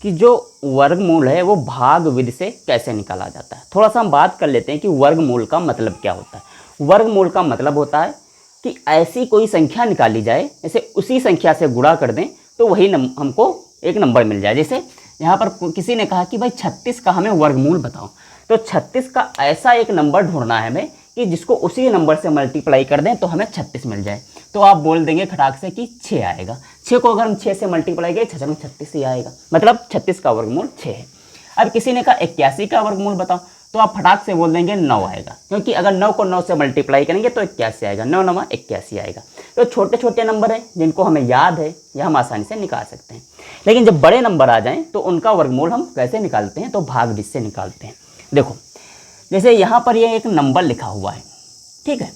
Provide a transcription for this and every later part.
कि जो वर्गमूल है वो भाग विधि से कैसे निकाला जाता है। थोड़ा सा हम बात कर लेते हैं कि वर्गमूल का मतलब क्या होता है। वर्गमूल का मतलब होता है कि ऐसी कोई संख्या निकाली जाए, जैसे उसी संख्या से गुणा कर दें तो वही हमको एक नंबर मिल जाए। जैसे यहाँ पर किसी ने कहा कि भाई 36 का हमें वर्गमूल बताओ, तो 36 का ऐसा एक नंबर ढूंढना है हमें कि जिसको उसी नंबर से मल्टीप्लाई कर दें तो हमें 36 मिल जाए। तो आप बोल देंगे खटाक से कि 6 आएगा। 6 को अगर हम 6 से मल्टीप्लाई करें 6 में 36 ही आएगा, मतलब 36 का वर्गमूल 6 है। अब किसी ने कहा 81 का वर्गमूल बताओ, तो आप फटाक से बोल देंगे 9 आएगा, क्योंकि अगर 9 को 9 से मल्टीप्लाई करेंगे तो 81 आएगा, 9 9 81 आएगा। तो छोटे छोटे नंबर हैं जिनको हमें याद है या हम आसानी से निकाल सकते हैं। लेकिन जब बड़े नंबर आ जाएं तो उनका वर्गमूल हम कैसे निकालते हैं, तो भाग विधि से निकालते हैं। देखो जैसे यहाँ पर ये एक नंबर लिखा हुआ है, ठीक है,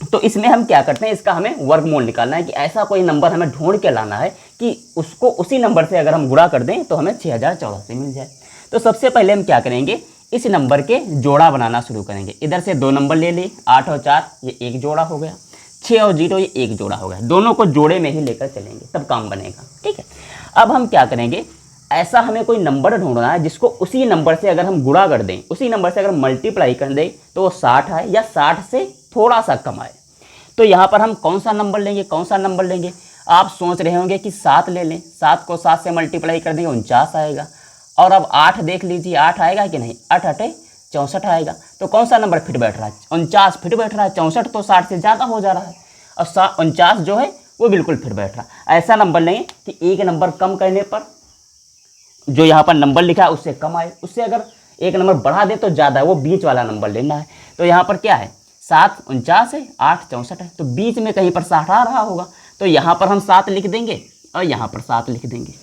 तो इसमें हम क्या करते हैं, इसका हमें वर्गमूल निकालना है कि ऐसा कोई नंबर हमें ढूंढ के लाना है कि उसको उसी नंबर से अगर हम गुणा कर दें तो हमें 6084 मिल जाए। तो सबसे पहले हम क्या करेंगे, इस नंबर के जोड़ा बनाना शुरू करेंगे। इधर से 2 नंबर ले लिए, 8 और 4 ये एक जोड़ा हो गया, 6 और 0 ये एक जोड़ा हो गया। दोनों को जोड़े में ही लेकर चलेंगे तब काम बनेगा, ठीक है। अब हम क्या करेंगे, ऐसा हमें कोई नंबर ढूंढना है जिसको उसी नंबर से अगर हम गुणा कर दें, उसी नंबर से अगर मल्टीप्लाई कर दें तो वो 60 आए या 60 से थोड़ा सा कम आए। तो यहाँ पर हम कौन सा नंबर लेंगे, कौन सा नंबर लेंगे, आप सोच रहे होंगे कि 7 ले लें। 7 को 7 से मल्टीप्लाई कर देंगे 49 आएगा। और अब 8 देख लीजिए, 8 आएगा कि नहीं, 8 8 64 आएगा। तो कौन सा नंबर फिट बैठ रहा है, 49 फिट बैठ रहा है। 64 तो 60 से ज़्यादा हो जा रहा है और 49 जो है वो बिल्कुल फिट बैठ रहा है। ऐसा नंबर लेंगे कि एक नंबर कम करने पर जो यहाँ पर नंबर लिखा है उससे कम आए, उससे अगर एक नंबर बढ़ा दे तो ज़्यादा है, वो बीच वाला नंबर लेना है। तो यहाँ पर क्या है, 7 49 है, 8 64 है, तो बीच में कहीं पर 60 आ रहा होगा। तो यहाँ पर हम 7 लिख देंगे और यहाँ पर 7 लिख देंगे।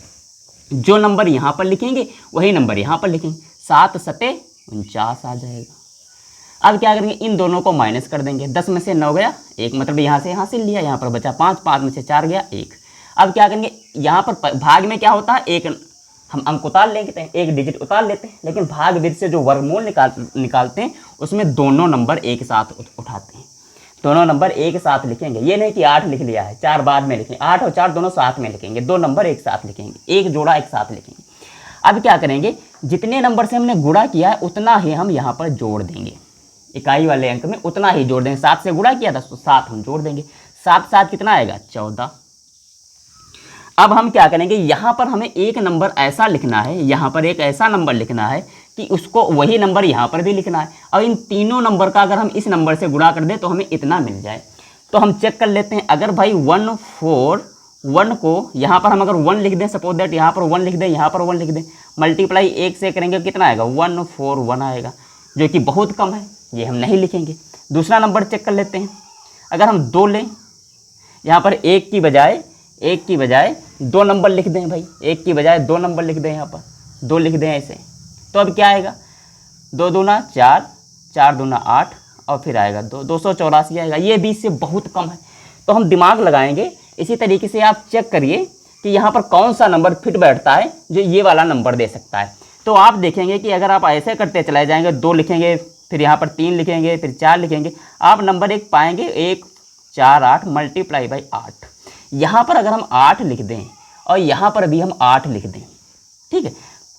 जो नंबर यहाँ पर लिखेंगे वही नंबर यहाँ पर लिखेंगे, 7 सते 49 आ जाएगा। अब क्या करेंगे, इन दोनों को माइनस कर देंगे। 10 में से 9 गया 1, मतलब यहाँ से यहाँ से लिया, यहाँ पर बचा 5, 5 में से 4 गया 1। अब क्या करेंगे, यहाँ पर भाग में क्या होता है, एक हम अंक उतार लेते हैं, एक डिजिट उतार लेते हैं, लेकिन भाग विधि से जो वर्गमूल निकालते हैं उसमें दोनों नंबर एक साथ उठाते हैं। दोनों नंबर एक साथ लिखेंगे, ये नहीं कि 8 लिख लिया है 4 बाद में लिखेंगे, 8 और 4 दोनों साथ में लिखेंगे, 2 नंबर एक साथ लिखेंगे, एक जोड़ा एक साथ लिखेंगे। अब क्या करेंगे, जितने नंबर से हमने गुणा किया है उतना ही हम यहाँ पर जोड़ देंगे, इकाई वाले अंक में उतना ही जोड़ देंगे। 7 से गुणा किया था तो 7 हम जोड़ देंगे, 7 7 कितना आएगा 14। अब हम क्या करेंगे, यहाँ पर हमें एक नंबर ऐसा लिखना है, यहाँ पर एक ऐसा नंबर लिखना है कि उसको वही नंबर यहाँ पर भी लिखना है, और इन तीनों नंबर का अगर हम इस नंबर से गुणा कर दें तो हमें इतना मिल जाए। तो हम चेक कर लेते हैं, अगर भाई 141 को यहाँ पर हम अगर 1 लिख दें, सपोज दैट यहाँ पर 1 लिख दें, यहाँ पर 1 लिख दें, मल्टीप्लाई 1 से करेंगे कितना आएगा 141 आएगा, जो कि बहुत कम है, ये हम नहीं लिखेंगे। दूसरा नंबर चेक कर लेते हैं, अगर हम 2 लें, यहाँ पर 1 की बजाय 2 नंबर लिख दें भाई, 1 की बजाय 2 नंबर लिख दें, यहाँ पर 2 लिख दें ऐसे, तो अब क्या आएगा 2 दूना 4, 4 दूना 8 और फिर आएगा 284 आएगा। ये 20 से बहुत कम है, तो हम दिमाग लगाएंगे। इसी तरीके से आप चेक करिए कि यहाँ पर कौन सा नंबर फिट बैठता है जो ये वाला नंबर दे सकता है। तो आप देखेंगे कि अगर आप ऐसे करते चले जाएंगे, 2 लिखेंगे, फिर यहाँ पर 3 लिखेंगे, फिर 4 लिखेंगे, आप नंबर 1 पाएंगे, 1 4 8 मल्टीप्लाई बाई 8। यहाँ पर अगर हम 8 लिख दें और यहाँ पर भी हम 8 लिख दें, ठीक है,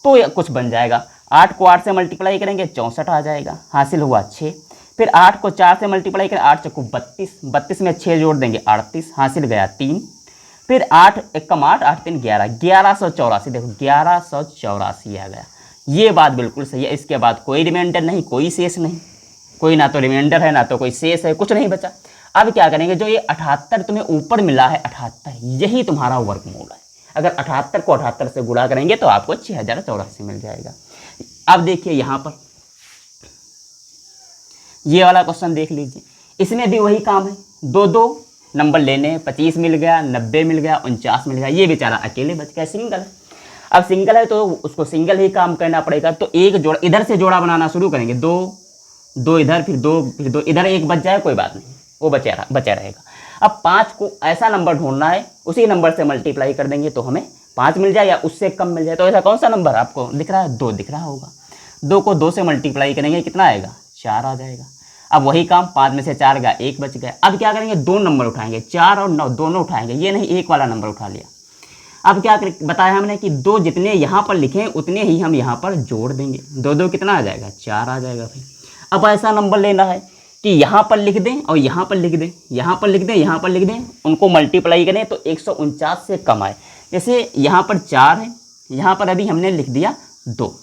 तो कुछ बन जाएगा। 8 को 8 से मल्टीप्लाई करेंगे 64 आ जाएगा, हासिल हुआ 6। फिर 8 को 4 से मल्टीप्लाई करें, 8 चक्कू 32, 32 में 6 जोड़ देंगे 38, हासिल गया 3। फिर 8 1 कम 8, 8 3 11, 1184, देखो 1184 आ गया। ये बात बिल्कुल सही है, इसके बाद कोई रिमाइंडर नहीं, कोई शेष नहीं, कोई ना तो रिमाइंडर है ना तो कोई शेष है, कुछ नहीं बचा। अब क्या करेंगे, जो ये 78 तुम्हें ऊपर मिला है 78, यही तुम्हारा वर्गमूल है। अगर 78 को 78 से गुणा करेंगे तो आपको 6084 मिल जाएगा। अब देखिए यहाँ पर ये वाला क्वेश्चन देख लीजिए, इसमें भी वही काम है, 2 नंबर लेने, 25 मिल गया, 90 मिल गया, 49 मिल गया, ये बेचारा अकेले बच गया, सिंगल है। अब सिंगल है तो उसको सिंगल ही काम करना पड़ेगा। तो एक जोड़ा इधर से जोड़ा बनाना शुरू करेंगे, 2 इधर, फिर 2 इधर, एक बच जाए कोई बात नहीं, वो बचा रहेगा। अब 5 को ऐसा नंबर ढूंढना है, उसी नंबर से मल्टीप्लाई कर देंगे तो हमें 5 मिल जाए या उससे कम मिल जाए। तो ऐसा कौन सा नंबर आपको दिख रहा है, 2 दिख रहा होगा। 2 को 2 से मल्टीप्लाई करेंगे कितना आएगा, 4 आ जाएगा। अब वही काम, 5 में से 4 गया, 1 बच गया। अब क्या करेंगे, 2 नंबर उठाएंगे, 4 और 9 दोनों उठाएंगे, ये नहीं एक वाला नंबर उठा लिया। अब क्या बताया हमने कि दो जितने यहाँ पर लिखे हैं उतने ही हम यहाँ पर जोड़ देंगे। दो दो कितना आ जाएगा, 4 आ जाएगा भाई। अब ऐसा नंबर लेना है कि यहाँ पर लिख दें और यहाँ पर लिख दें, यहाँ पर लिख दें, यहाँ पर लिख दें, उनको मल्टीप्लाई करें तो 149 से कम आए। जैसे यहाँ पर 4 है, यहाँ पर अभी हमने लिख दिया 2,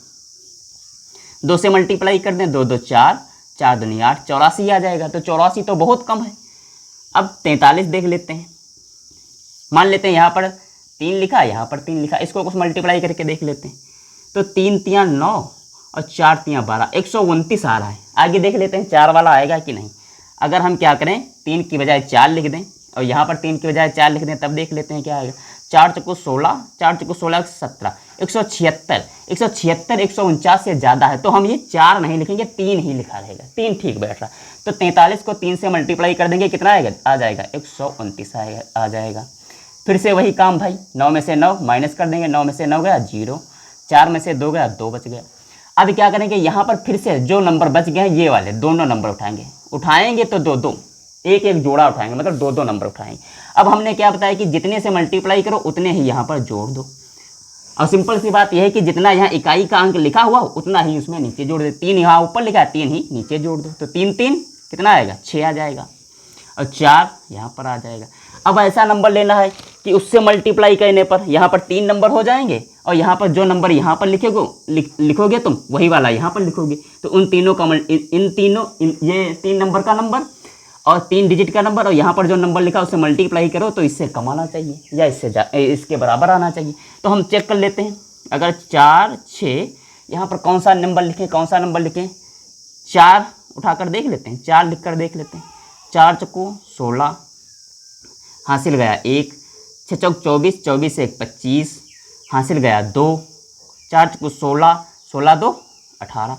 2 से मल्टीप्लाई कर दें, 2 2 4, 4 दूनी 8, 84 आ जाएगा। तो 84 तो बहुत कम है। अब 43 देख लेते हैं। मान लेते हैं यहाँ पर 3 लिखा, यहाँ पर 3 लिखा, इसको कुछ मल्टीप्लाई करके देख लेते हैं। तो 3 3 9 और 4 3 12, 129 आ रहा है। आगे देख लेते हैं 4 वाला आएगा कि नहीं। अगर हम क्या करें, 3 की बजाय 4 लिख दें और यहाँ पर 3 की बजाय 4 लिख दें, तब देख लेते हैं क्या आएगा। 4 चौको 16, 4 चौको 16 17, 176, 176 149 से ज़्यादा है तो हम ये 4 नहीं लिखेंगे, 3 ही लिखा रहेगा। 3 ठीक बैठ रहा। तो 43 को 3 से मल्टीप्लाई कर देंगे, कितना आएगा, आ जाएगा 129 आ जाएगा। फिर से वही काम भाई, 9 में से 9 माइनस कर देंगे, 9 में से 9 गया 0, 4 में से 2 गया 2 बच गया। अब क्या करेंगे, यहाँ पर फिर से जो नंबर बच गए हैं ये वाले दोनों नंबर उठाएंगे तो 2 2, एक एक जोड़ा उठाएंगे, मतलब 2 2 नंबर उठाएंगे। अब हमने क्या बताया कि जितने से मल्टीप्लाई करो उतने ही यहाँ पर जोड़ दो। और सिंपल सी बात यह है कि जितना यहाँ इकाई का अंक लिखा हुआ उतना ही उसमें नीचे जोड़ दे। 3 यहाँ ऊपर लिखा है, 3 ही नीचे जोड़ दो। तो 3 3 कितना आएगा, 6 आ जाएगा और 4 यहाँ पर आ जाएगा। अब ऐसा नंबर लेना है कि उससे मल्टीप्लाई करने पर यहाँ पर 3 नंबर हो जाएंगे और यहाँ पर जो नंबर यहाँ पर लिखोगे तुम वही वाला यहाँ पर लिखोगे। तो उन तीनों का ये 3 नंबर का नंबर और 3 डिजिट का नंबर और यहाँ पर जो नंबर लिखा उससे मल्टीप्लाई करो तो इससे कम आना चाहिए या इसके बराबर आना चाहिए। तो हम चेक कर लेते हैं। अगर 4 6 यहाँ पर कौन सा नंबर लिखें, 4 उठाकर देख लेते हैं, 4 लिख कर देख लेते हैं। 4 चौको 16 हासिल गया 1, 6 चौक 24, 24 से 1 25 हासिल गया 2, 4 चौको 16, 16 2 18,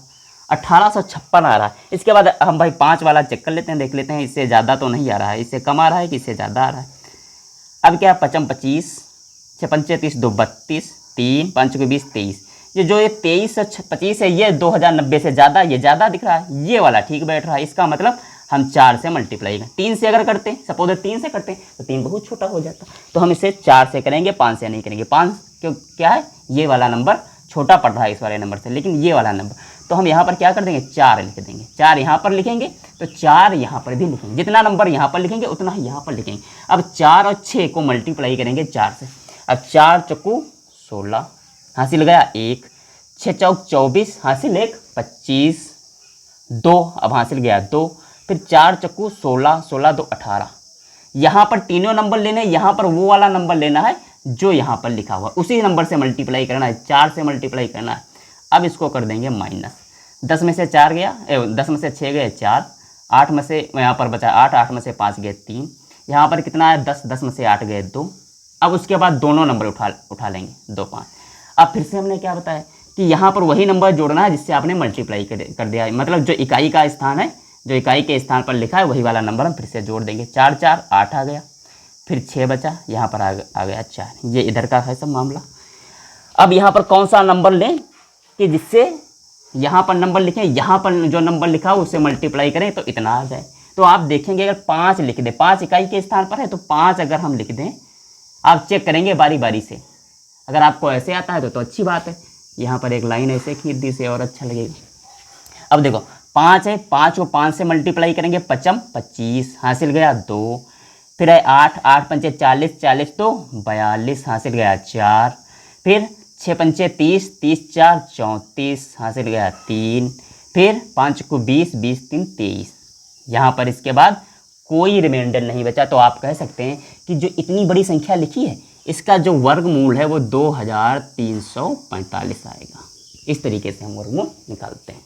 1856 आ रहा है। इसके बाद हम भाई 5 वाला चेक कर लेते हैं, देख लेते हैं इससे ज़्यादा तो नहीं आ रहा है, इससे कम आ रहा है कि इससे ज़्यादा आ रहा है। अब क्या, 55 25, 6 पंचे 30, 2 32, 3 5 को 20 23। ये जो ये 23 से 25 है ये 2090 से ज़्यादा, ये ज़्यादा दिख रहा है, ये वाला ठीक बैठ रहा है। इसका मतलब हम 4 से मल्टीप्लाई करें। 3 से अगर करते हैं, सपोज 3 से करते हैं तो 3 बहुत छोटा हो जाता, तो हम इसे 4 से करेंगे, 5 से नहीं करेंगे। 5 क्यों, क्या है, ये वाला नंबर छोटा पड़ रहा है इस वाले नंबर से, लेकिन ये वाला नंबर, तो हम यहाँ पर क्या कर देंगे, 4 लिख देंगे। 4 यहाँ पर लिखेंगे तो 4 यहाँ पर भी लिखेंगे, जितना नंबर यहाँ पर लिखेंगे उतना ही यहाँ पर लिखेंगे। अब 4 और 6 को मल्टीप्लाई करेंगे 4 से। अब 4 चौको 16 हासिल गया 1, 6 चौक 24 हासिल 1 25, 2 अब हासिल गया 2, फिर 4 चौको 16, 16 2 18। यहाँ पर तीनों नंबर लेने हैं, यहाँ पर वो वाला नंबर लेना है जो यहाँ पर लिखा हुआ, उसी नंबर से मल्टीप्लाई करना है, 4 से मल्टीप्लाई करना है। अब इसको कर देंगे माइनस, 10 में से 4 गया, 10 में से 6 गए 4, 8 में से यहाँ पर बचा 8, 8 में से 5 गए 3, यहाँ पर कितना है 10, 10 में से 8 गए 2। अब उसके बाद दोनों नंबर उठा लेंगे 2 5। अब फिर से हमने क्या बताया कि यहाँ पर वही नंबर जोड़ना है जिससे आपने मल्टीप्लाई कर दिया है, मतलब जो इकाई का स्थान है, जो इकाई के स्थान पर लिखा है वही वाला नंबर हम फिर से जोड़ देंगे। 4 4 8 आ गया, फिर 6 बचा, यहाँ पर आ गया 4। ये इधर का है सब मामला। अब यहाँ पर कौन सा नंबर लें कि जिससे यहाँ पर नंबर लिखें, यहाँ पर जो नंबर लिखा हो उससे मल्टीप्लाई करें तो इतना आ जाए। तो आप देखेंगे अगर 5 लिख दें, 5 इकाई के स्थान पर है तो 5 अगर हम लिख दें, आप चेक करेंगे बारी बारी से। अगर आपको ऐसे आता है तो अच्छी बात है, यहाँ पर एक लाइन ऐसे खींच दी से और अच्छा लगेगा। अब देखो 5 है, 5 को 5 से मल्टीप्लाई करेंगे, 5 25 हासिल गया 2, फिर है 8, 8 पंचे 40, 40 तो 42 हासिल गया 4, फिर 6 पंचे 30, 30 4 34 हासिल गया 3, फिर 5 को 20, 20 3 23। यहाँ पर इसके बाद कोई रिमाइंडर नहीं बचा, तो आप कह सकते हैं कि जो इतनी बड़ी संख्या लिखी है इसका जो वर्गमूल है वो 2345 आएगा। इस तरीके से हम वर्गमूल निकालते हैं।